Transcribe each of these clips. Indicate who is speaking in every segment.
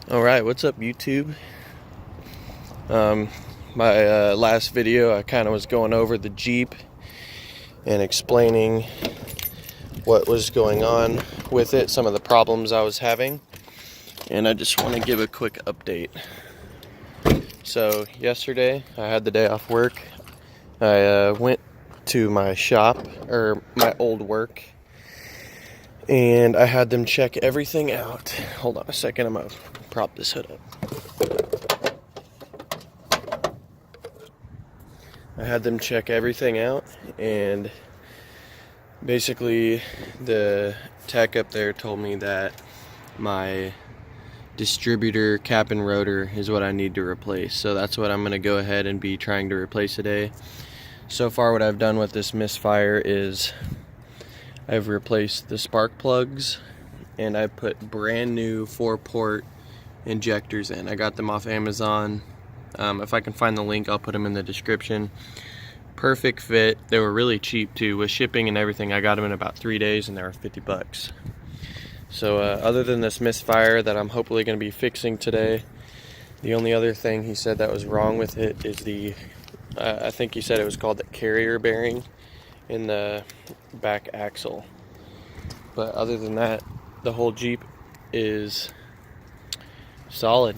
Speaker 1: Alright, what's up YouTube? My last video I kind of was going over the Jeep and explaining what was going on with it, some of the problems I was having, and I just want to give a quick update. So yesterday I had the day off work. I went to my shop, or my old work, and I had them check everything out. Hold on a second, I'm gonna prop this hood up. I had them check everything out, and basically the tech up there told me that my distributor cap and rotor is what I need to replace. So that's what I'm going to go ahead and be trying to replace today. So far what I've done with this Misfire is I've replaced the spark plugs, and I put brand new 4-port injectors in. I got them off Amazon. If I can find the link, I'll put them in the description. Perfect fit. They were really cheap too. With shipping and everything, I got them in about 3 days and they were 50 bucks. So other than this Misfire that I'm hopefully going to be fixing today, the only other thing he said that was wrong with it is the, I think he said it was called the carrier bearing in the back axle. But other than that, the whole Jeep is solid.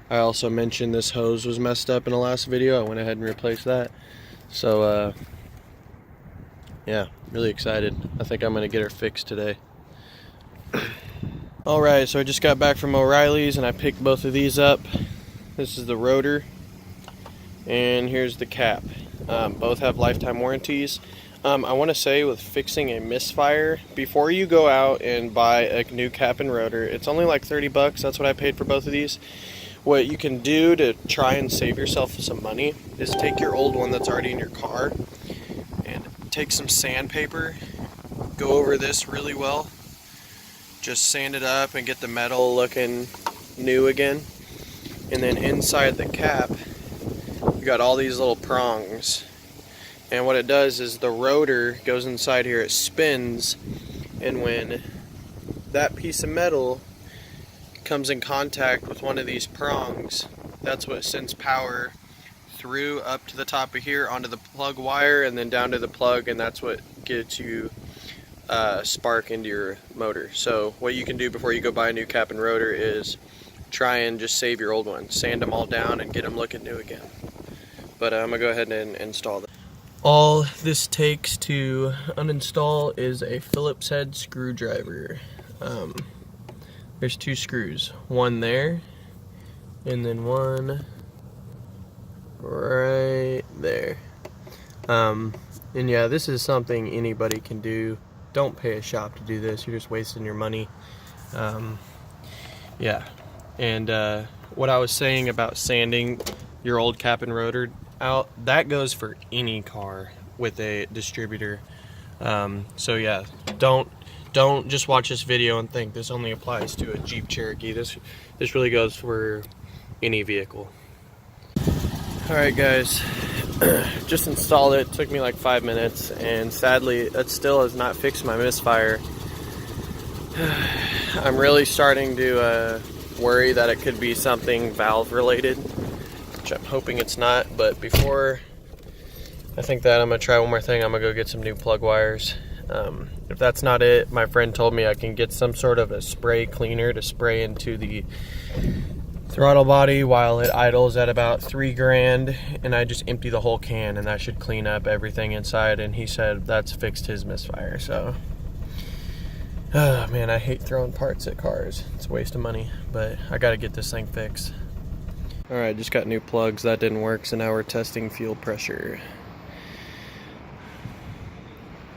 Speaker 1: I also mentioned this hose was messed up in the last video. I went ahead and replaced that. So yeah, really excited. I think I'm gonna get her fixed today. Alright, so I just got back from O'Reilly's and I picked both of these up. This is the rotor and here's the cap. Both have lifetime warranties. I want to say with fixing a Misfire, before you go out and buy a new cap and rotor, it's only like 30 bucks. That's what I paid for both of these. What you can do to try and save yourself some money is take your old one that's already in your car and take some sandpaper, go over this really well, just sand it up and get the metal looking new again. And then inside the cap, you got all these little prongs. And what it does is the rotor goes inside here, it spins, and when that piece of metal comes in contact with one of these prongs, that's what sends power through up to the top of here onto the plug wire and then down to the plug, and that's what gets you spark into your motor. So what you can do before you go buy a new cap and rotor is try and just save your old one, sand them all down and get them looking new again. But I'm gonna go ahead and install them. All this takes to uninstall is a Phillips head screwdriver. There's 2 screws, one there and then one right there. And yeah, this is something anybody can do. Don't pay a shop to do this, you're just wasting your money. Yeah, and what I was saying about sanding your old cap and rotor out, that goes for any car with a distributor. So yeah, don't just watch this video and think this only applies to a Jeep Cherokee. This really goes for any vehicle. Alright guys, just installed it. Took me like 5 minutes, and sadly that still has not fixed my Misfire. I'm really starting to worry that it could be something valve related, which I'm hoping it's not. But before I think that, I'm gonna try one more thing. I'm gonna go get some new plug wires. If that's not it, my friend told me I can get some sort of a spray cleaner to spray into the throttle body while it idles at about $3 grand, and I just empty the whole can and that should clean up everything inside. And he said that's fixed his Misfire. So oh man, I hate throwing parts at cars. It's a waste of money, but I gotta get this thing fixed. Alright, just got new plugs. That didn't work, so now we're testing fuel pressure.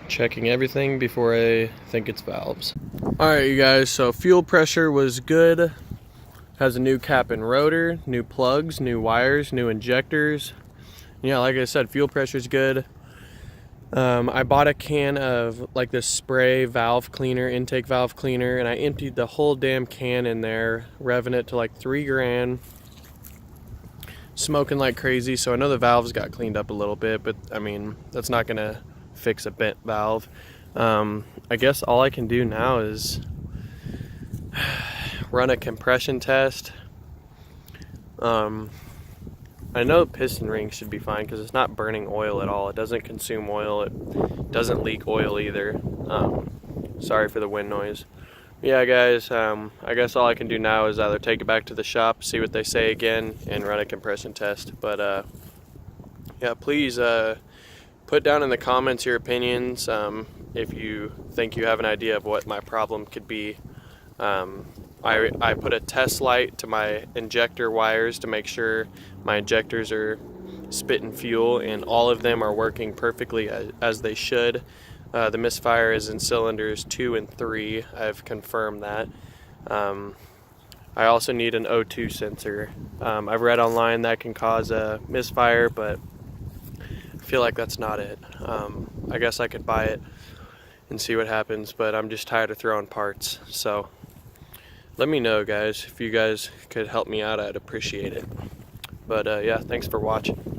Speaker 1: Checking everything before I think it's valves. Alright you guys, so fuel pressure was good. Has a new cap and rotor, new plugs, new wires, new injectors. Yeah, like I said, fuel pressure's good. I bought a can of like this spray valve cleaner, intake valve cleaner, and I emptied the whole damn can in there, revving it to like $3 grand. Smoking like crazy, so I know the valves got cleaned up a little bit, but I mean, that's not gonna fix a bent valve. I guess all I can do now is run a compression test. I know the piston ring should be fine because it's not burning oil at all. It doesn't consume oil. It doesn't leak oil either. Sorry for the wind noise. Yeah, guys, I guess all I can do now is either take it back to the shop, see what they say again, and run a compression test. But yeah, please put down in the comments your opinions if you think you have an idea of what my problem could be. I put a test light to my injector wires to make sure my injectors are spitting fuel, and all of them are working perfectly as they should. The Misfire is in cylinders 2 and 3. I've confirmed that. I also need an O2 sensor. I've read online that can cause a misfire, but I feel like that's not it. I guess I could buy it and see what happens, but I'm just tired of throwing parts. So let me know, guys. If you guys could help me out, I'd appreciate it. But yeah, thanks for watching.